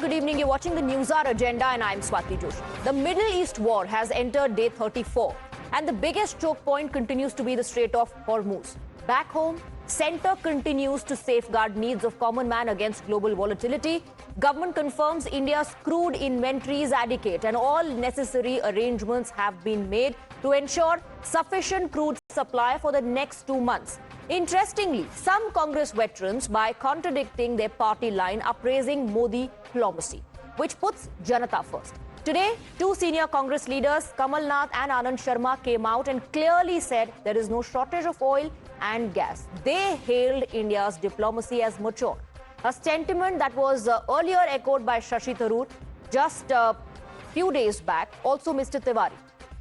Good evening. You're watching the Newshour Agenda and I'm Swati Joshi. The Middle East war has entered day 34 and the biggest choke point continues to be the Strait of Hormuz. Back home, centre continues to safeguard needs of common man against global volatility. Government confirms India's crude inventory is adequate and all necessary arrangements have been made to ensure sufficient crude supply for the next 2 months. Interestingly, some Congress veterans, by contradicting their party line, are praising Modi diplomacy, which puts Janata first. Today, two senior Congress leaders, Kamal Nath and Anand Sharma, came out and clearly said there is no shortage of oil and gas. They hailed India's diplomacy as mature, a sentiment that was earlier echoed by Shashi Tharoor just a few days back, also Mr. Tiwari.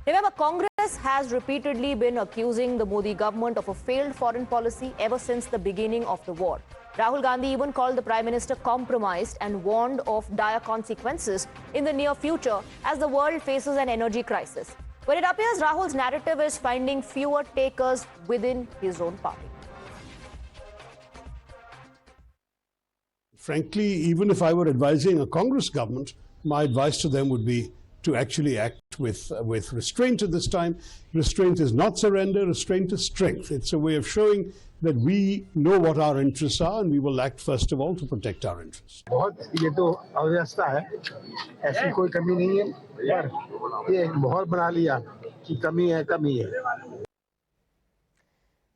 Remember, Congress has repeatedly been accusing the Modi government of a failed foreign policy ever since the beginning of the war. Rahul Gandhi even called the Prime Minister compromised and warned of dire consequences in the near future as the world faces an energy crisis. But it appears Rahul's narrative is finding fewer takers within his own party. Frankly, even if I were advising a Congress government, my advice to them would be to actually act with restraint at this time. Restraint is not surrender, restraint is strength. It's a way of showing that we know what our interests are and we will act first of all to protect our interests. ये तो अव्यवस्था है, ऐसी कोई कमी नहीं है, पर ये माहौल बना लिया कि कमी है.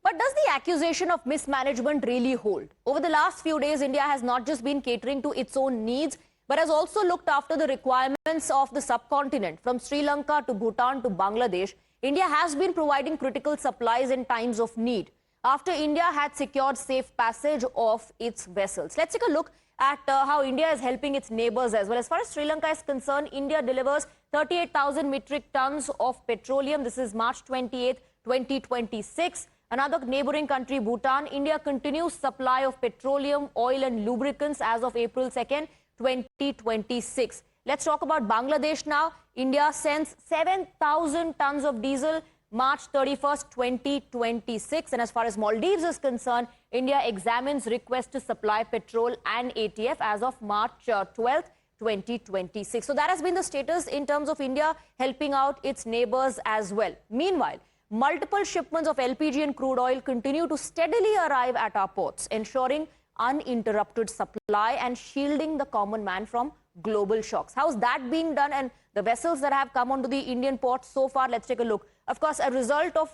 But does the accusation of mismanagement really hold? Over the last few days, India has not just been catering to its own needs, but has also looked after the requirements of the subcontinent. From Sri Lanka to Bhutan to Bangladesh, India has been providing critical supplies in times of need, after India had secured safe passage of its vessels. Let's take a look at how India is helping its neighbors as well. As far as Sri Lanka is concerned, India delivers 38,000 metric tons of petroleum. This is March 28, 2026. Another neighboring country, Bhutan, India continues supply of petroleum, oil and lubricants as of April 2nd, 2026. Let's talk about Bangladesh now. India sends 7,000 tons of diesel March 31st, 2026. And as far as Maldives is concerned, India examines request to supply petrol and ATF as of March 12th, 2026. So that has been the status in terms of India helping out its neighbors as well. Meanwhile, multiple shipments of LPG and crude oil continue to steadily arrive at our ports, ensuring uninterrupted supply and shielding the common man from global shocks. How's that being done? And the vessels that have come onto the Indian ports so far, let's take a look. Of course, a result of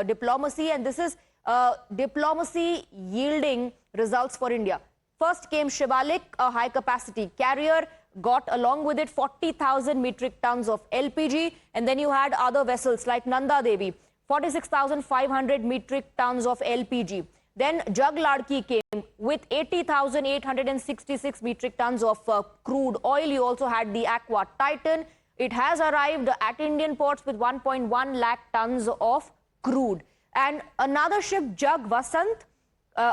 diplomacy, and this is diplomacy yielding results for India. First came Shivalik, a high-capacity carrier, got along with it 40,000 metric tons of LPG, and then you had other vessels like Nanda Devi, 46,500 metric tons of LPG. Then Jug Ladki came with 80,866 metric tons of crude oil. You also had the Aqua Titan. It has arrived at Indian ports with 1.1 lakh tons of crude. And another ship, Jug Vasant,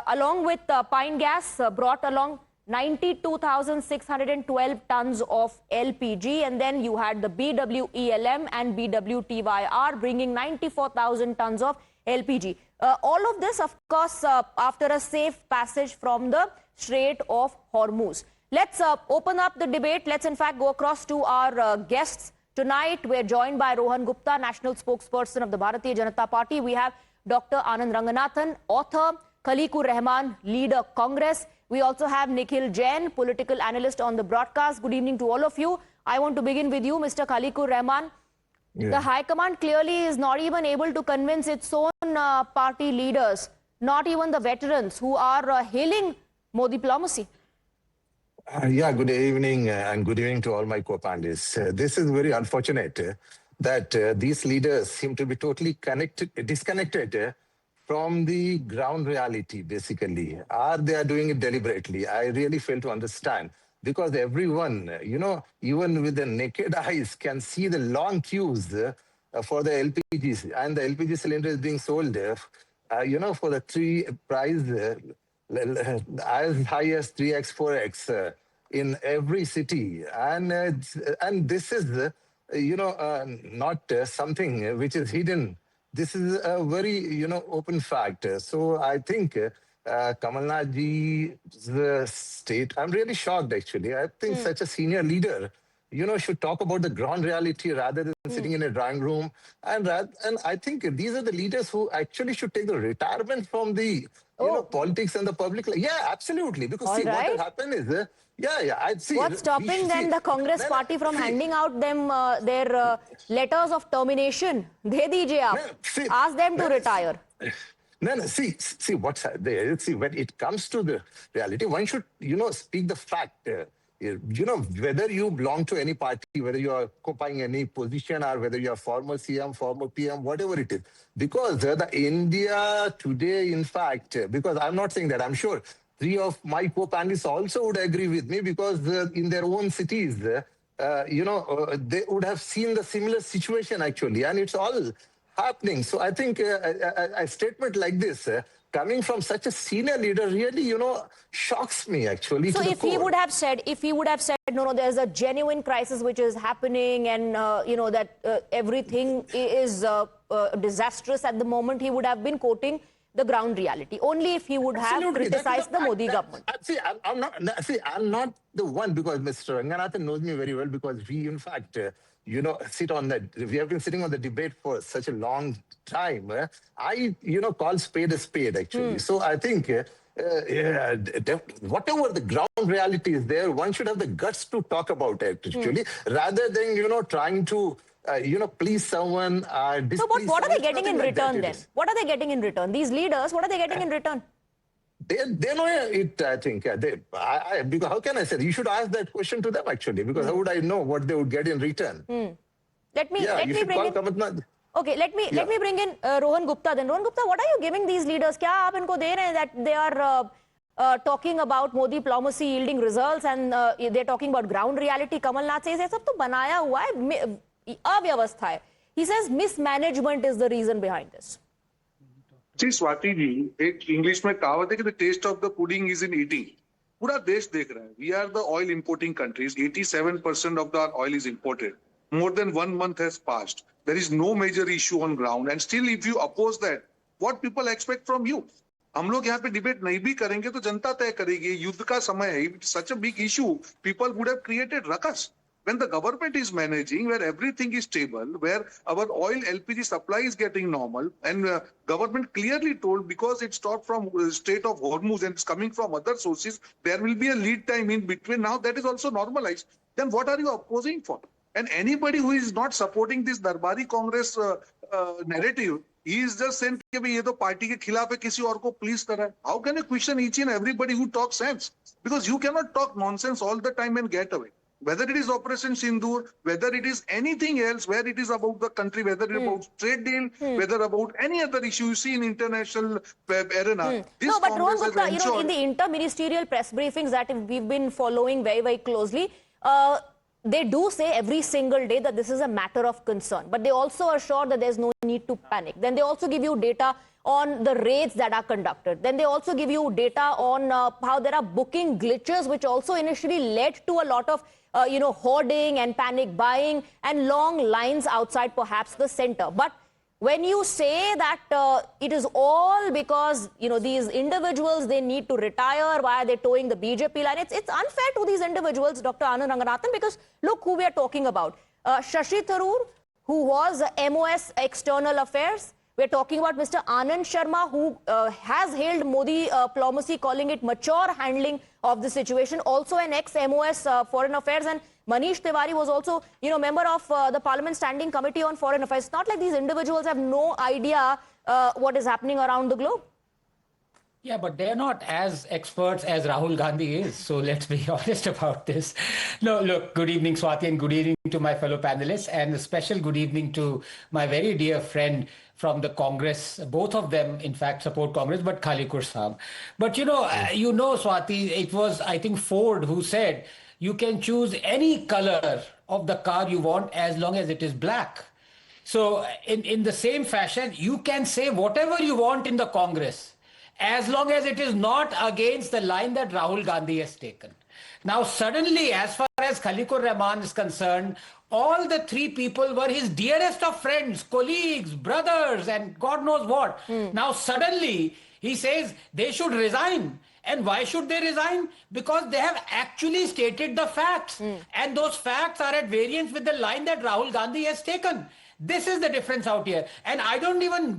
along with Pine Gas, brought along 92,612 tons of LPG. And then you had the BWELM and BWTYR bringing 94,000 tons of LPG. All of this, of course, after a safe passage from the Strait of Hormuz. Let's open up the debate. Let's, in fact, go across to our guests. Tonight, we're joined by Rohan Gupta, National Spokesperson of the Bharatiya Janata Party. We have Dr. Anand Ranganathan, author, Khaliqur Rahman, leader, Congress. We also have Nikhil Jain, political analyst on the broadcast. Good evening to all of you. I want to begin with you, Mr. Khaliqur Rahman. Yeah. The High Command clearly is not even able to convince its own party leaders, not even the veterans who are hailing Modi diplomacy. Good evening and good evening to all my co-panelists. This is very unfortunate that these leaders seem to be totally disconnected from the ground reality, basically. Or they are doing it deliberately. I really fail to understand. Because everyone, even with the naked eyes, can see the long queues for the LPGs. And the LPG cylinder is being sold, for the price as high as 3x, 4x in every city. And this is, not something which is hidden. This is a very, open fact. So I think Kamalnath ji's state. I'm really shocked, actually. I think such a senior leader, should talk about the ground reality rather than sitting in a drawing room. And I think these are the leaders who actually should take the retirement from the politics and the public life. Yeah, absolutely. Because All see, what right. has happened is, I see. What's stopping then the Congress party from handing out them their letters of termination? De dijiye aap. Ask them to retire. No, see what's there. See, when it comes to the reality, one should, speak the fact. Whether you belong to any party, whether you are occupying any position, or whether you are former CM, former PM, whatever it is. Because the India today, in fact, because I'm not saying that, I'm sure three of my co-panelists also would agree with me, because in their own cities, they would have seen the similar situation, actually, and it's all happening. So I think a statement like this, coming from such a senior leader, really, shocks me, actually. So if he would have said, no, there's a genuine crisis which is happening, and that everything is disastrous at the moment, he would have been quoting the ground reality. Only if he would have criticized the Modi government. I'm not the one, because Mr. Ranganathan knows me very well, because we, in fact, sit on that. We have been sitting on the debate for such a long time. I, call spade a spade, actually. So I think whatever the ground reality is there, one should have the guts to talk about it, actually, rather than, trying to, please someone. So what are they getting in return then? What are they getting in return? These leaders, what are they getting in return? They know it, I think. Because how can I say? You should ask that question to them, actually, because how would I know what they would get in return? Let me bring in. Okay, let me bring in Rohan Gupta then. Rohan Gupta, what are you giving these leaders? Kya aap inko de rahe hain that they are talking about Modi diplomacy yielding results, and they're talking about ground reality? Kamal Nath says, "Ye sab to banaya hua hai, avyavastha hai." He says mismanagement is the reason behind this. जी स्वाति जी, एक English में कहावत है कि the test of the pudding is in eating. पूरा देश देख रहा है. We are the oil importing countries. 87% of the oil is imported. More than 1 month has passed. There is no major issue on ground, and still if you oppose that, what people expect from you? हम लोग यहाँ पे debate नहीं भी करेंगे तो जनता तय करेगी. युद्ध का समय है. Such a big issue, people would have created ruckus. When the government is managing, where everything is stable, where our oil LPG supply is getting normal, and government clearly told, because it stopped from Strait of Hormuz and it's coming from other sources, there will be a lead time in between. Now that is also normalized. Then what are you opposing for? And anybody who is not supporting this Darbari Congress narrative, he is just saying कि ये तो party के खिलाफ है, किसी और को please करा. How can you question each and everybody who talks sense? Because you cannot talk nonsense all the time and get away. Whether it is Operation Sindoor, whether it is anything else, where it is about the country, whether it is about trade deal, whether about any other issue you see in international arena. No, but Rohan Gupta, in the interministerial press briefings that we've been following very, very closely, they do say every single day that this is a matter of concern, but they also assure that there's no need to panic. Then they also give you data on the raids that are conducted. Then they also give you data on how there are booking glitches, which also initially led to a lot of hoarding and panic buying and long lines outside perhaps the center. But when you say that it is all because these individuals, they need to retire, why are they towing the BJP line? It's unfair to these individuals, Dr. Anand Ranganathan, because look who we are talking about. Shashi Tharoor, who was MOS External Affairs. We're talking about Mr. Anand Sharma, who has hailed Modi diplomacy, calling it mature handling of the situation. Also an ex-MOS Foreign Affairs, and Manish Tiwari was also, member of the Parliament Standing Committee on Foreign Affairs. It's not like these individuals have no idea what is happening around the globe. Yeah, but they're not as experts as Rahul Gandhi is. So let's be honest about this. No, look, good evening, Swati, and good evening to my fellow panelists, and a special good evening to my very dear friend from the Congress. Both of them, in fact, support Congress, but Khalikur Saab. But Swati, it was, I think, Ford who said, you can choose any color of the car you want as long as it is black. So in the same fashion, you can say whatever you want in the Congress, as long as it is not against the line that Rahul Gandhi has taken. Now, suddenly, as far as Khalikur Rahman is concerned, all the three people were his dearest of friends, colleagues, brothers, and God knows what. Now, suddenly, he says they should resign. And why should they resign? Because they have actually stated the facts. And those facts are at variance with the line that Rahul Gandhi has taken. This is the difference out here. And I don't even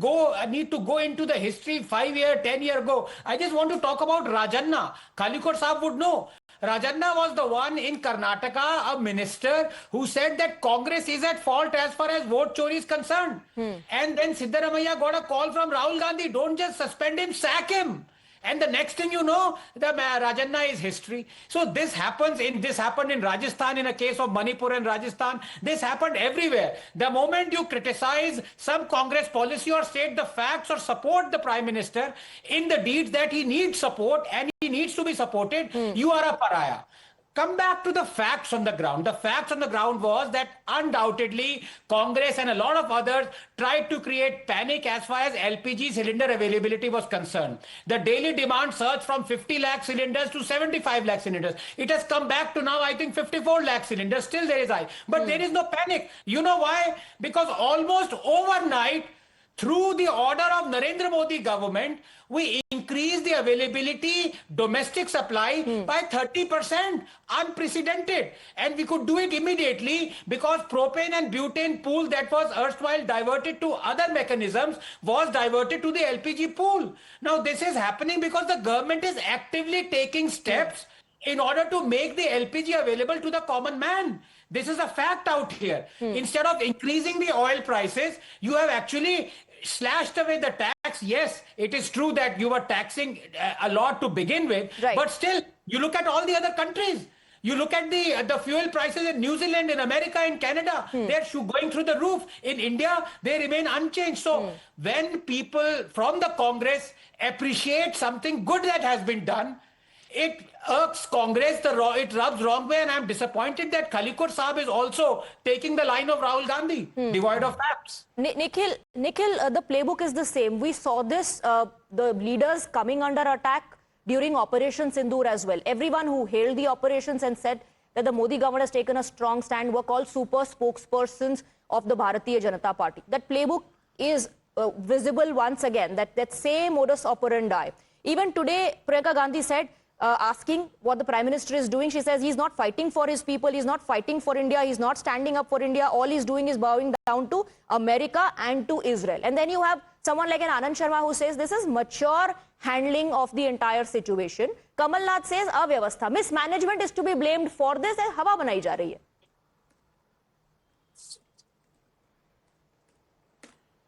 need to go into the history 5 year, 10 year ago. I just want to talk about Rajanna. Khalikur Saab would know. Rajanna was the one in Karnataka, a minister, who said that Congress is at fault as far as vote chori is concerned. And then Siddaramaiah got a call from Rahul Gandhi, don't just suspend him, sack him. And the next thing you know, the Rajanna is history. So this happened in Rajasthan, in a case of Manipur and Rajasthan. This happened everywhere. The moment you criticize some Congress policy or state the facts or support the Prime Minister in the deeds that he needs support and he needs to be supported, you are a pariah. Come back to the facts on the ground. The facts on the ground was that undoubtedly Congress and a lot of others tried to create panic as far as LPG cylinder availability was concerned. The daily demand surged from 50 lakh cylinders to 75 lakh cylinders. It has come back to now, I think, 54 lakh cylinders. Still there is high. But there is no panic. You know why? Because almost overnight, through the order of Narendra Modi government, we increased the availability, domestic supply by 30%, unprecedented. And we could do it immediately because propane and butane pool that was erstwhile diverted to other mechanisms was diverted to the LPG pool. Now this is happening because the government is actively taking steps in order to make the LPG available to the common man. This is a fact out here. Instead of increasing the oil prices, you have actually slashed away the tax. Yes, it is true that you were taxing a lot to begin with, but still, you look at all the other countries. You look at the fuel prices in New Zealand, in America, in Canada, they're going through the roof. In India, they remain unchanged. So when people from the Congress appreciate something good that has been done, it irks Congress, it rubs wrong way, and I'm disappointed that Khalikur Saab is also taking the line of Rahul Gandhi, devoid of facts. Nikhil, the playbook is the same. We saw this, the leaders coming under attack during Operation Sindoor as well. Everyone who hailed the operations and said that the Modi government has taken a strong stand were called super spokespersons of the Bharatiya Janata Party. That playbook is visible once again, that same modus operandi. Even today, Priyanka Gandhi said, asking what the Prime Minister is doing, she says he's not fighting for his people, he's not fighting for India, he's not standing up for India, all he's doing is bowing down to America and to Israel. And then you have someone like an Anand Sharma who says this is mature handling of the entire situation. Kamal Nath says avyavastha, mismanagement is to be blamed for this, and hawa banai ja rahi hai.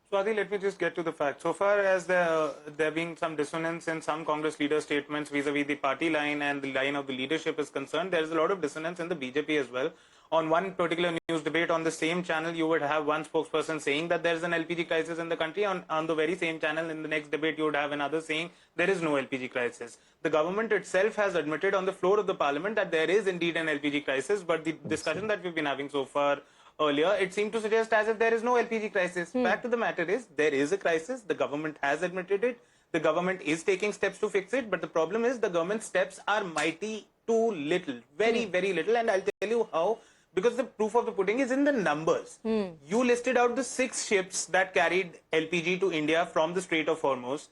Swati, let me just get to the facts. So far as there being some dissonance in some Congress leader statements vis-a-vis the party line and the line of the leadership is concerned, there is a lot of dissonance in the BJP as well. On one particular news debate on the same channel, you would have one spokesperson saying that there is an LPG crisis in the country. On the very same channel, in the next debate, you would have another saying there is no LPG crisis. The government itself has admitted on the floor of the parliament that there is indeed an LPG crisis, but the discussion that we've been having so far earlier, it seemed to suggest as if there is no LPG crisis. Fact of the matter is, there is a crisis. The government has admitted it. The government is taking steps to fix it. But the problem is the government's steps are mighty too little. Very, very little. And I'll tell you how. Because the proof of the pudding is in the numbers. You listed out the 6 ships that carried LPG to India from the Strait of Hormuz.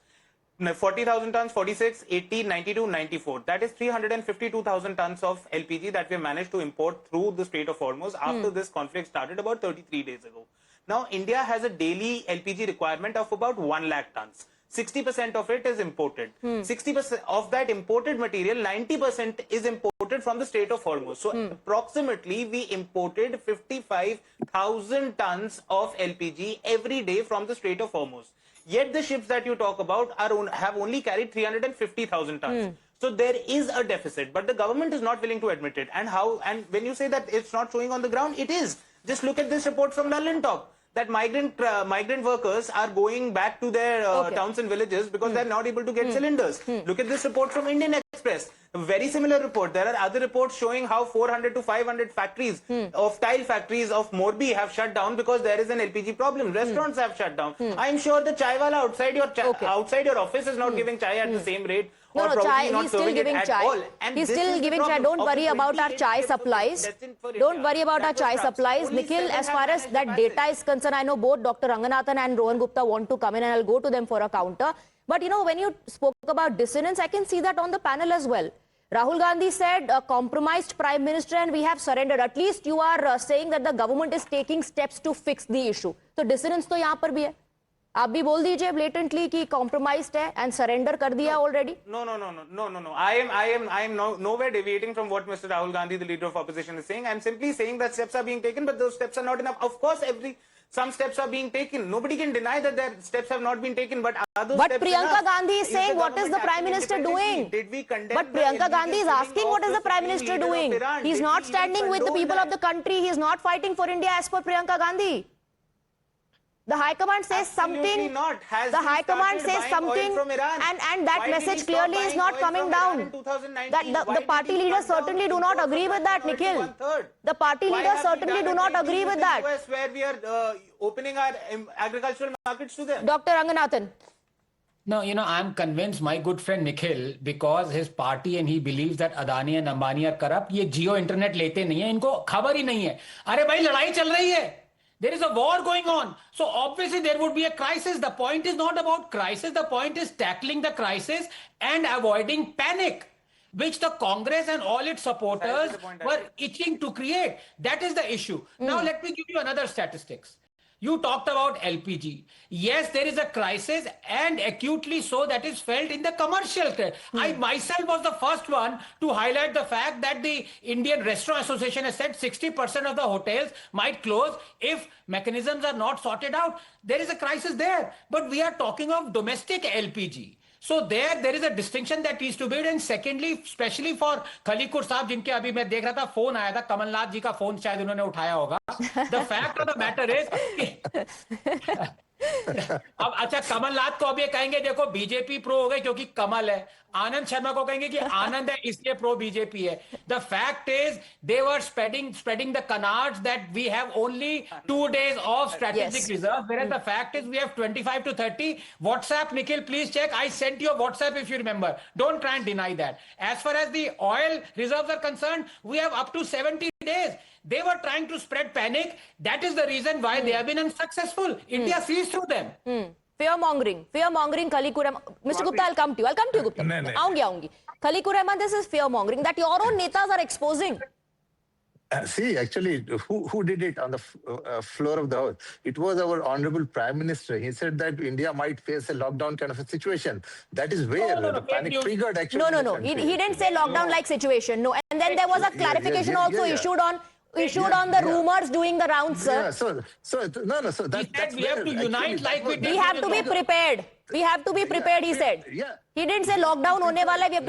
40,000 tons, 46, 80, 92, 94. That is 352,000 tons of LPG that we managed to import through the Strait of Hormuz after this conflict started about 33 days ago. Now, India has a daily LPG requirement of about 1 lakh tons. 60% of it is imported. 60% of that imported material, 90% is imported from the Strait of Hormuz. So, approximately, we imported 55,000 tons of LPG every day from the Strait of Hormuz. Yet the ships that you talk about have only carried 350,000 tons. So there is a deficit, but the government is not willing to admit it. And how? And when you say that it's not showing on the ground, it is. Just look at this report from Lallintop that migrant workers are going back to their towns and villages because they're not able to get cylinders. Look at this report from Indian Express. Express. A very similar report. There are other reports showing how 400 to 500 factories of tile factories of Morbi have shut down because there is an LPG problem. Restaurants have shut down. I'm sure the chai wala outside your office is not giving chai at the same rate. No, no, chai, he's still giving chai. He's still giving chai. Don't worry about our chai supplies. Don't worry about our chai supplies. Nikhil, as far as that data is concerned, I know both Dr. Ranganathan and Rohan Gupta want to come in and I'll go to them for a counter. But you know, when you spoke about dissonance, I can see that on the panel as well. Rahul Gandhi said, a compromised prime minister and we have surrendered. At least you are saying that the government is taking steps to fix the issue. So dissonance to yahan par bhi hai. आप भी बोल दीजिए blatantly कि compromised है and surrender कर दिया already. No. I am nowhere deviating from what Mr. Rahul Gandhi, the leader of opposition, is saying. I am simply saying that steps are being taken, but those steps are not enough. Of course, some steps are being taken. Nobody can deny that their steps have not been taken. But are those steps Priyanka enough? Gandhi is saying, what is the Prime Minister doing? Did we condemn But Priyanka Gandhi is asking, what is the Prime Minister doing? He's not standing with the people of the country. He's not fighting for India as per Priyanka Gandhi. The High Command says something. The High Command says something, and that message clearly is not coming down. That the party leaders certainly do not agree with that, Nikhil. The party leaders certainly do not agree with that. Where we are opening our agricultural markets to them. Dr. Ranganathan. No, you know, I'm convinced my good friend Nikhil, because his party and he believes that Adani and Ambani are corrupt, ये Jio internet लेते नहीं है, इनको खबर ही नहीं है. अरे भाई लड़ाई चल रही है. There is a war going on. So obviously there would be a crisis. The point is not about crisis. The point is tackling the crisis and avoiding panic, which the Congress and all its supporters were itching to create. That is the issue. Now let me give you another statistics. You talked about LPG. Yes, there is a crisis, and acutely so, that is felt in the commercial. I myself was the first one to highlight the fact that the Indian Restaurant Association has said 60% of the hotels might close if mechanisms are not sorted out. There is a crisis there. But we are talking of domestic LPG. So there is a distinction that needs to be made. And secondly, especially for Khalikur Saab, जिनके अभी मैं देख रहा था phone आया था, कमलनाथ जी का phone शायद उन्होंने उठाया होगा. The fact of the matter is अब अच्छा कमलनाथ को अब ये कहेंगे देखो बीजेपी प्रो हो गए क्योंकि कमल है, आनंद शर्मा को कहेंगे कि आनंद है इसलिए प्रो बीजेपी है. The fact is they were spreading the canards that we have only 2 days of strategic reserve, whereas the fact is we have 25 to 30. WhatsApp, Nikhil, please check. I sent you a WhatsApp if you remember. Don't try and deny that. As far as the oil reserves are concerned, we have up to 70 days. They were trying to spread panic. That is the reason why they have been unsuccessful. India sees through them. Fear mongering, Khalikur Rahman. Mr. Gupta, I'll come to you, Gupta. Aungi. Khalikur Rahman, this is fear mongering that your own netas are exposing. See, actually, who did it on the floor of the House? It was our Honorable Prime Minister. He said that India might face a lockdown kind of a situation. That is where the panic triggered actually. No. He didn't say lockdown-like situation. No. And then there was a clarification also issued on the rumors doing the rounds, sir. Yeah, so that's we have to unite like we did. We have to be prepared. We have to be prepared, he said. Yeah. He didn't say lockdown hone wala hai.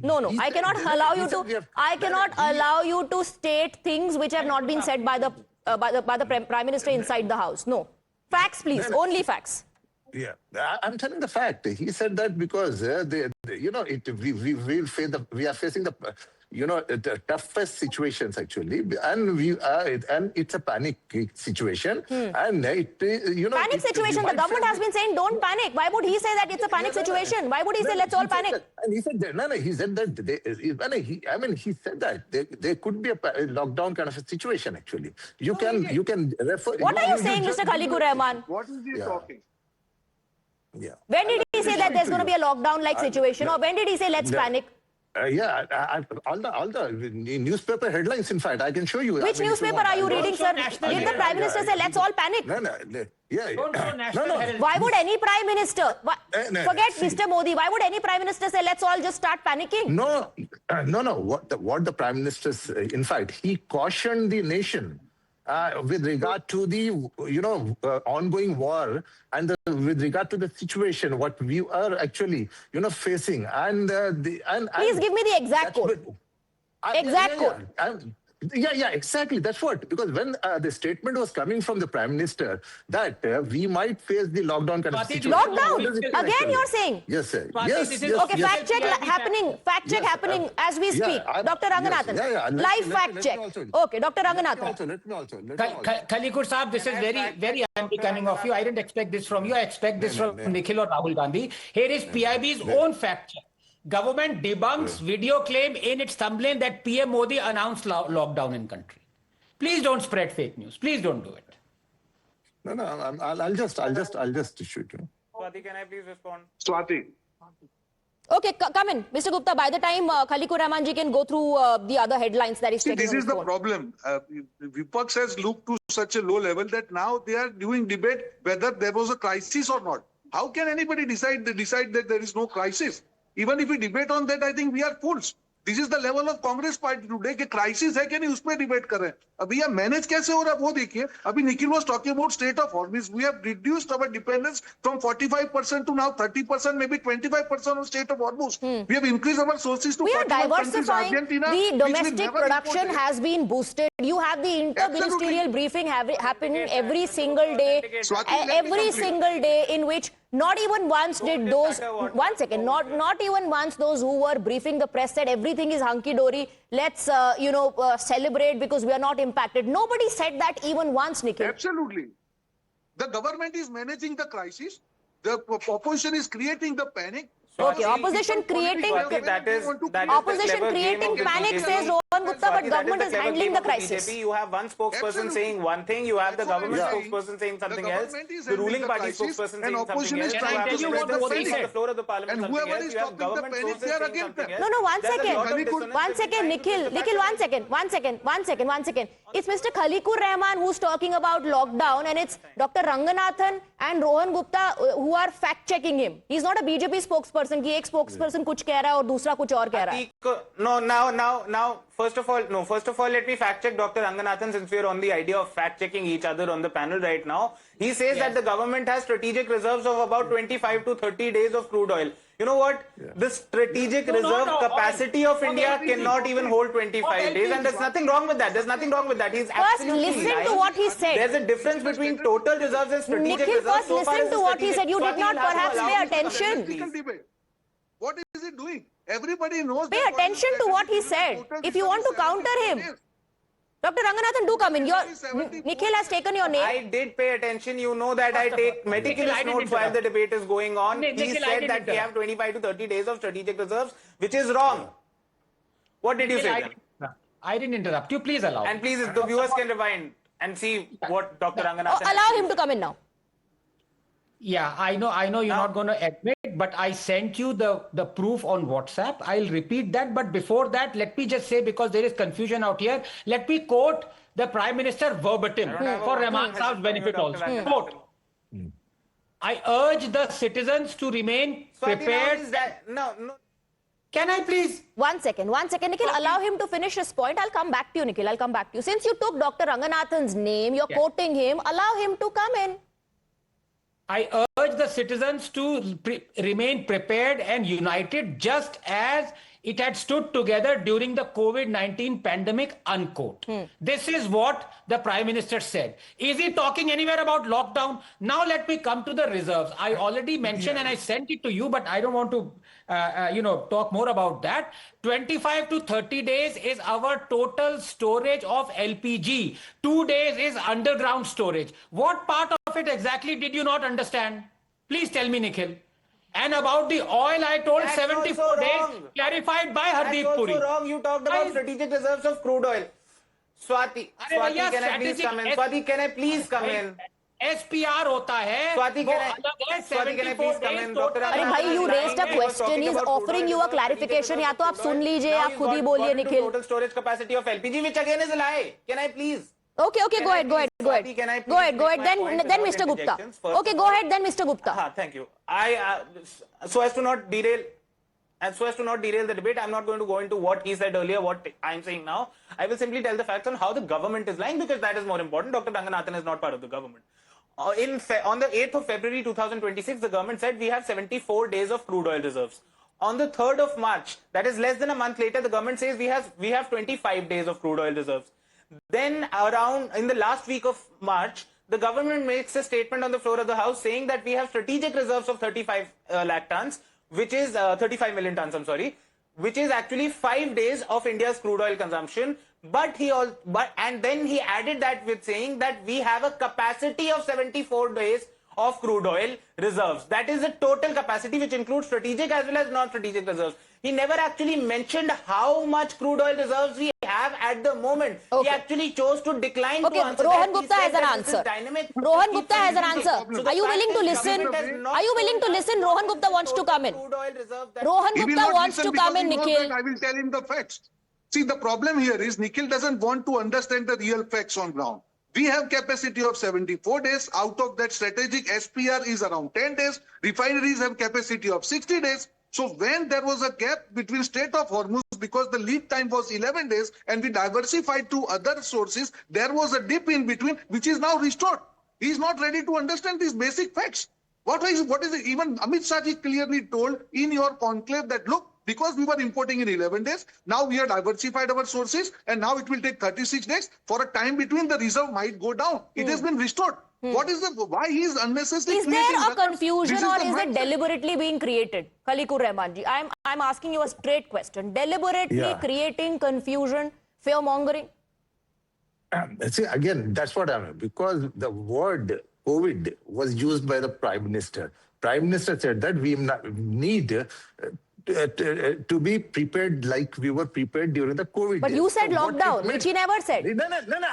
No. I cannot allow you to state things which have not been said by the Prime Minister inside the House. No. Facts, please. Only facts. Yeah, I'm telling the fact. He said that because we are facing the toughest situations actually, and it's a panic situation, and panic situation. The government has been saying don't panic. Why would he say that it's a panic situation? Why would he say let's all panic? And he said he said that he said that there could be a lockdown kind of a situation actually. You can refer. What are you saying, Mr. Khalikur Rahman? What is he talking? Yeah. When did he say that there's going to be a lockdown-like situation, or when did he say let's panic? All the newspaper headlines, in fact, I can show you. Which newspaper are you reading, sir? Did the Prime Minister say let's all panic? No. Why would any Prime Minister, forget Mr. Modi, why would any Prime Minister say let's all just start panicking? No. What the Prime Minister, in fact, he cautioned the nation with regard to the ongoing war and with regard to the situation what we are actually please give me the exact quote. Exact quote. Yeah, exactly. That's what. Because when the statement was coming from the Prime Minister that we might face the lockdown kind of Swati, situation. Lockdown? What does it mean Again, actually? you're saying? Yes, sir. Swati, Yes, this is- yes, Okay, yes. fact check happening. Fact check happening as we speak. Dr. Ranganathan. Live fact check. Okay, Dr. Ranganathan. Let me also. Khalikur Saab, this is very unbecoming of you. I didn't expect this from you. I expect this from Nikhil or Rahul Gandhi. Here is PIB's own fact check. Government debunks video claim in its thumbnail that PM Modi announced lockdown in country. Please don't spread fake news. Please don't do it. No, I'll just shoot you. Swati, can I please respond? Swati. Okay, come in. Mr. Gupta, by the time Khalikur Rahmanji can go through the other headlines that he's See, taking this on is his the phone. problem. Vipax has looked to such a low level that now they are doing debate whether there was a crisis or not. How can anybody decide that there is no crisis? Even if we debate on that, I think we are fools. This is the level of Congress party today कि crisis है कि नहीं उस पर debate कर रहे हैं. अभी ये मैनेज कैसे हो रहा है वो देखिए. अभी Nikhil was talking about Strait of Hormuz. We have reduced our dependence from 45% to now 30%, maybe 25% on Strait of Hormuz. We have increased our sources to We are 41 countries. diversifying. Argentina, The which we domestic never production imported. has been boosted. You have the inter-ministerial briefing happening every single day. Swati, let me Every complete. single day in which not even once did those, one second, not even once those who were briefing the press said everything is hunky-dory. Let's, celebrate because we are not impacted. Nobody said that even once, Nikhil. Absolutely. The government is managing the crisis. The opposition is creating the panic. Okay, opposition creating Swati, that is the opposition clever game creating of the panic, BJP. says Rohan Gupta, but Swati, that government the is clever handling game the of crisis. BJP. You have one spokesperson Absolutely. saying one thing, you have the That's what government I'm saying. spokesperson saying The something else, government is the handling ruling the party crisis spokesperson and saying opposition something is else, trying you have to the spread minister the saying panic. on the floor of the parliament And something whoever else, is you have stopping the government panic, sources they are saying against something it. else. No, one There's a second. lot of dissonance Nikhil, one second. It's Mr. Khalikur Rahman who's talking about lockdown, and it's Dr. Ranganathan and Rohan Gupta who are fact-checking him. He's not a BJP spokesperson कि एक spokesperson कुछ कह रहा है और दूसरा कुछ और कह रहा है. No, now, first of all, let me fact check Dr. Ranganathan since we are on the idea of fact checking each other on the panel right now. He says that the government has strategic reserves of about 25 to 30 days of crude oil. You know what? The strategic reserve capacity of India cannot even hold 25 days, and there's nothing wrong with that. He's First, absolutely listen lying. to what he said. There's a difference between total reserves and strategic Nikhil, reserves. first So far listen as to the what he strategic- said. You did Swati, not you'll have to perhaps allow pay me to come in, attention. Political debate. What is it doing? Everybody knows. Pay that what attention is to what he total said. reserve If you want to is counter 74 him. days. Dr. Ranganathan, do come in. Seventy- Nikhil has taken your name. I did pay attention. You know that I take meticulous I didn't notes while the debate is going on. He Nikhil, I said didn't that we have 25 to 30 days of strategic reserves, which is wrong. What did you say then? I didn't interrupt you. Please allow. And please, the viewers can rewind and see what Dr. Ranganathan Allow him to come in now. Yeah, I know you're not going to admit, but I sent you the proof on WhatsApp. I'll repeat that. But before that, let me just say, because there is confusion out here, let me quote the Prime Minister verbatim for Rahman Saab's benefit also. Quote, I urge the citizens to remain prepared. No. Can I please? One second. Nikhil, allow him to finish his point. I'll come back to you, Nikhil. I'll come back to you. Since you took Dr. Ranganathan's name, you're quoting him. Allow him to come in. I urge the citizens to remain prepared and united just as it had stood together during the COVID-19 pandemic, unquote. This is what the Prime Minister said. Is he talking anywhere about lockdown? Now let me come to the reserves. I already mentioned and I sent it to you, but I don't want to talk more about that. 25 to 30 days is our total storage of LPG. 2 days is underground storage. What part of it exactly did you not understand? Please tell me, Nikhil. And about the oil, I told That's 74 also days, wrong. clarified by Hardeep That's Puri. also wrong. You talked about strategic reserves of crude oil. Swati, can I please come in? Swati, can I please come in? SPR होता है Swati, वो can I- अलग है, Swati, can I 74 please come days in? total. Dr. अरे भाई, you raised a He was question. talking He's about offering crude you a oil, clarification. या तो आप सुन लीजिए, Now आप he's खुद ही got बोलिए, into Nikhil. Total storage capacity of LPG, which again is a lie. Can I please? Okay, go ahead. Swati, can I please Go ahead. make my point Then without Mr. Gupta. interjections? First Okay, of go all- ahead, then Mr. Gupta. Thank you. So as to not derail the debate, I'm not going to go into what he said earlier, what I'm saying now. I will simply tell the facts on how the government is lying, because that is more important. Dr. Ranganathan is not part of the government. On the 8th of February 2026, the government said we have 74 days of crude oil reserves. On the 3rd of March, that is less than a month later, the government says we have 25 days of crude oil reserves. Then around in the last week of March, the government makes a statement on the floor of the House saying that we have strategic reserves of 35 lakh tons, which is 35 million tons, I'm sorry, which is actually 5 days of India's crude oil consumption. And then he added that with saying that we have a capacity of 74 days of crude oil reserves. That is the total capacity, which includes strategic as well as non-strategic reserves. He never actually mentioned how much crude oil reserves we have at the moment. Okay. He actually chose to decline Okay, to answer Rohan that. Gupta has an answer. Rohan Gupta has an answer. Are you willing to listen? Are you willing to listen? Rohan Gupta wants to come in. Rohan He will Gupta not wants listen to come because in, he knows Nikhil. that I will tell him the facts. See, the problem here is Nikhil doesn't want to understand the real facts on ground. We have capacity of 74 days. Out of that, strategic SPR is around 10 days. Refineries have capacity of 60 days. So when there was a gap between Strait of Hormuz, because the lead time was 11 days and we diversified to other sources, there was a dip in between, which is now restored. He is not ready to understand these basic facts. What is it? Even Amit Shah ji clearly told in your conclave that, look, because we were importing in 11 days, now we have diversified our sources and now it will take 36 days. For a time between, the reserve might go down. It has been restored. Why he is unnecessarily Is there a creating confusion or is it mindset. deliberately being created? Khalikur Rahman ji, I'm asking you a straight question. Deliberately creating confusion, fear mongering? See, again, that's what I mean. Because the word COVID was used by the Prime Minister. Prime Minister said that we need to be prepared like we were prepared during the COVID But days. you said So what lockdown, it meant- which he never said. No,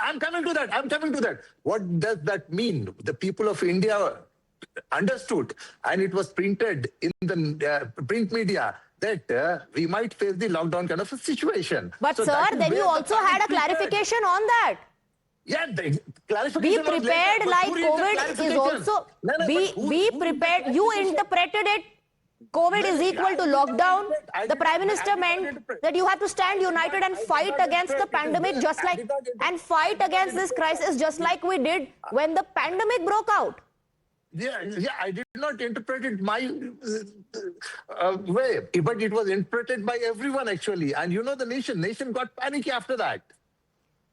I'm coming to that. What does that mean? The people of India understood, and it was printed in the print media that we might face the lockdown kind of a situation. But So sir, that is then you where the also had a prepared. clarification on that. Yeah, the clarification Be was later, prepared but like who reads the COVID is clarification? also, No, but be who reads the prepared. You clarification? interpreted it. COVID is equal to lockdown. The Prime Minister meant interpret. that you have to stand united and fight against the pandemic and fight against this crisis just like we did when the pandemic broke out. Yeah, I did not interpret it my way, but it was interpreted by everyone actually. And you know, the nation got panicky after that.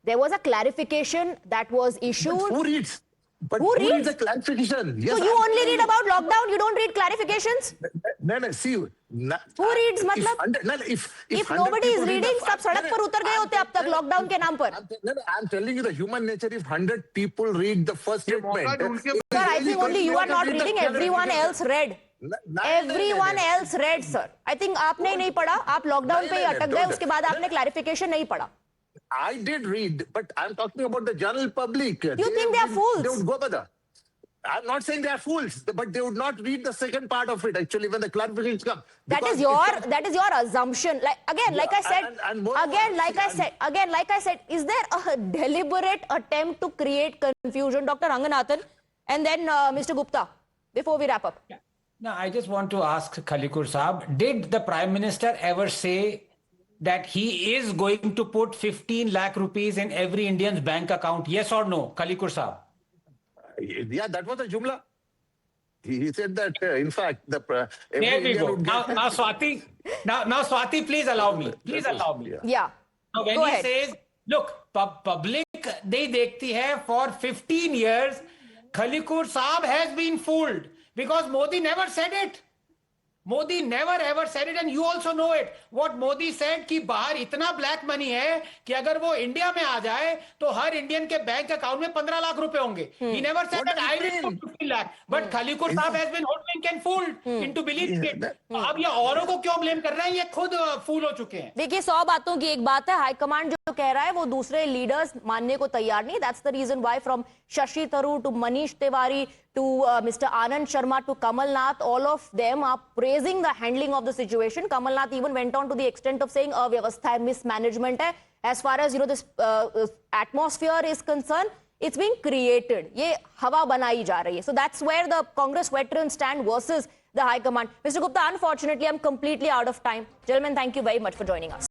There was a clarification that was issued. But who reads? But Who who reads reads? the clarification? Yes, So you only read about lockdown, you don't read clarifications? No, see. Who reads, matlab? If nobody is reading, सब सड़क पर उतर गए होते अब तक lockdown के नाम पर. I'm telling you the human nature. If 100 people read the first statement, Sir, I think only you are not reading, everyone else read. Everyone else read, sir. I think आपने ही नहीं पढ़ा, आप lockdown पे ही अटक गए, उसके बाद आपने clarification नहीं पढ़ा. I did read, but I'm talking about the general public. You think they are fools? They would go by the. I'm not saying they are fools, but they would not read the second part of it actually when the clarifications come. That is your assumption. Like I said, is there a deliberate attempt to create confusion, Dr. Ranganathan, and then Mr. Gupta, before we wrap up? Now, I just want to ask Khalikur Saab, did the Prime Minister ever say that he is going to put 15 lakh rupees in every Indian's bank account? Yes or no, Khalikur Saab? Yeah, that was a jumla. He said that, in fact, there we go. Now, Swati, now, Swati, please allow me. Please allow me. Yeah. Now, when Go he ahead. says, look, public, they dekhti hai for 15 years, Khalikur Saab has been fooled because Modi never said it. Modi never ever said it, and you also know it. What Modi said कि बाहर इतना black money है कि अगर वो India में आ जाए तो हर इंडियन के बैंक अकाउंट में 15 लाख रुपए होंगे. He never said that I will put 15 lakh. But Khalikur Saab has been hoodwinked and fooled into believing it. अब ये औरों को क्यों blame कर रहे हैं? ये खुद fool हो चुके हैं. देखिए 100 बातों की एक बात है, हाईकमांड जो कह रहा है वो दूसरे लीडर्स मानने को तैयार नहीं. That's the reason why from Shashi Tharoor to Manish Tiwari to Mr. Anand Sharma to Kamal Nath, all of them are praising the handling of the situation. Kamal Nath even went on to the extent of saying vyavastha hai, mismanagement hai. As far as this atmosphere is concerned, it's being created. ये हवा बनाई जा रही है. So that's where the Congress veterans stand versus the High Command. Mr. Gupta, unfortunately, I'm completely out of time. Gentlemen, thank you very much for joining us.